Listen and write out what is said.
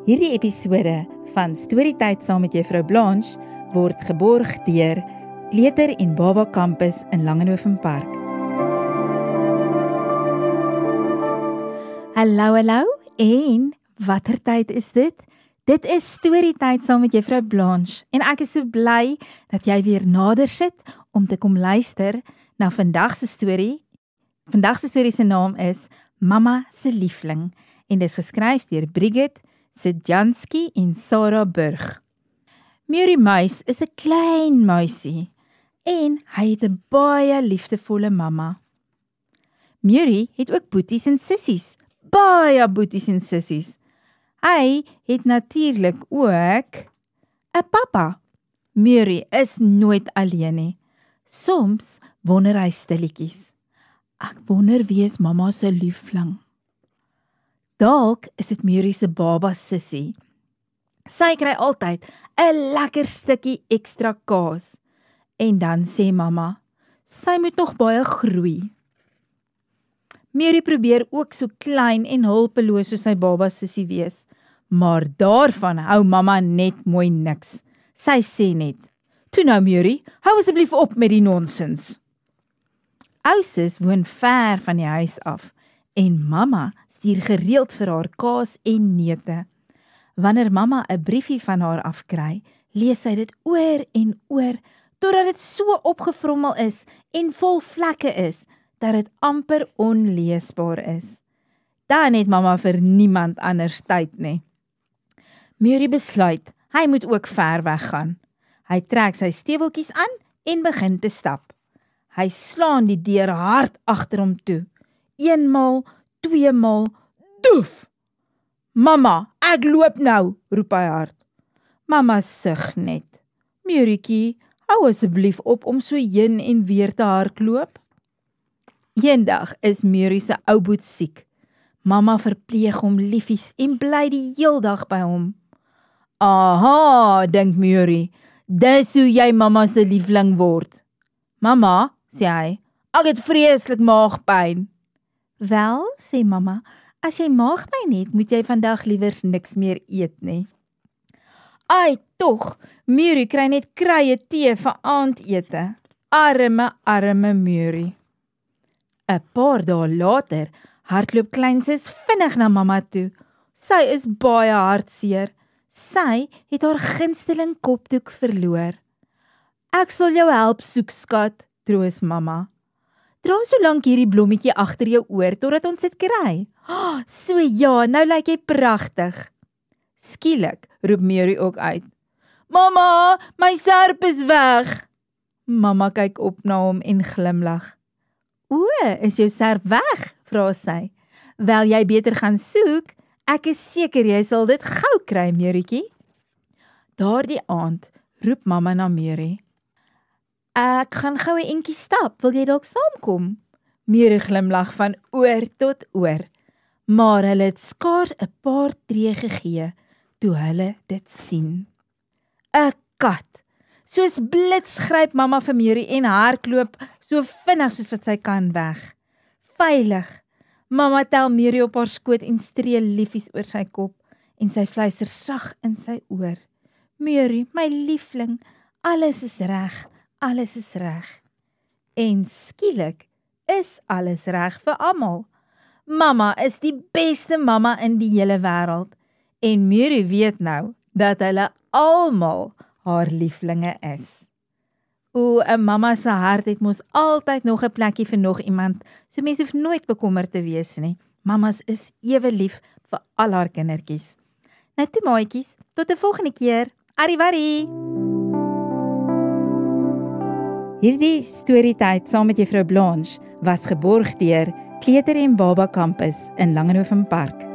Hierdie episode van Storytyd saam met Juffrou Blanche word geborg deur Kleuter en Baba Campus in Langenhoven Park. Hallo en watter tyd is dit? Dit is Storytyd saam met Juffrou Blanche en ek is so bly dat jy weer nader sit om te kom luister na vandag se storie. Vandag se storie se naam is Mama se liefling en dit is geskryf deur Brigitte Sedjanski en Sarah Burg. Murray Muis is 'n klein muisie en hy het 'n baie liefdevolle mamma. Murray het ook boeties en sissies, baie boeties en sissies. Hy het natuurlik ook 'n pappa. Murray is nooit alleen nie. Soms wonder hy stilletjies. Ek wonder wie is mamma se liefling. Dalk is dit Murray se baba sissie. Sy kry altyd 'n lekker stukkie ekstra kaas. En dan sê mamma, sy moet nog baie groei. Murray probeer ook so klein en hulpeloos soos sy baba sissie wees. Maar daarvan hou mamma net mooi niks. Sy sê net, toe nou Murray, hou asseblief op met die nonsens. Ou sis woon ver van die huis af. En mamma stuur gereeld vir haar kaas en neute. Wanneer mamma 'n briefie van haar afkry, lees sy dit oor en oor, totdat dit so opgevrommel is en vol vlekke is, dat dit amper onleesbaar is. Dan het mamma vir niemand anders tyd nie. Murray besluit, hy moet ook ver weg gaan. Hy trek sy steweltjies aan en begin te stap. Hy slaan die deur hard agter hom toe. Eenmaal, tweemaal, doef! Mamma, ek loop nou, roep hy hard. Mamma sug net. Murraytjie, hou asseblief op om so heen en weer te hardloop. Eendag is Murray se ou boet siek. Mamma verpleeg hom liefies en bly die heel dag by hom. Aha, dink Murray, dis hoe jy mamma se liefling word. Mamma, sê hy, ek het vreeslik maagpyn. Wel, sê mamma, as jy maagpyn het, moet jy vandag liewers niks meer eet nie. Ai, tog, Murray kry net krye tee vir aandete. Arme Murray. 'n Paar dae later hardloop kleinsis vinnig na mamma toe. Sy is baie hartseer. Sy het haar gunsteling kopdoek verloor. Ek sal jou help soek, skat, troos mamma. Dra so lank hierdie blommetjie agter jou oor, totdat ons dit kry. So ja, nou lyk jy pragtig. Skielik roep Murray ook uit. Mamma, my serp is weg. Mamma kyk op na hom en glimlag. O, is jou serp weg? Vra sy. Wel jy beter gaan soek, ek is seker jy sal dit gou kry, Murraytjie. Daardie aand roep mamma na Murray. Ek gaan gou 'n entjie stap, wil jy dalk saamkom? Murray glimlag van oor tot oor, maar hulle het skaars 'n paar tree gegee, toe hulle dit sien. 'n Kat! Soos blits gryp mamma vir Murray en hardloop so vinnig soos wat sy kan weg. Veilig! Mamma tel Murray op haar skoot en streel liefies oor sy kop, en sy fluister sag in sy oor. Murray, my liefling, alles is reg. Alles is reg. En skielik is alles reg vir almal. Mamma is die beste mamma in die hele wêreld. En Murray weet nou dat hulle almal haar lieflinge is. O, 'n mamma se hart het mos altyd nog 'n plekkie vir nog iemand, so mens hoef nooit bekommerd te wees nie. Mammas is ewe lief vir al haar kindertjies. Nou toe maatjies, tot 'n volgende keer. Arrivederci! Hierdie Storytyd saam met Juffrou Blanche was geborg deur Kleuter en Baba Campus in Langenhoven Park.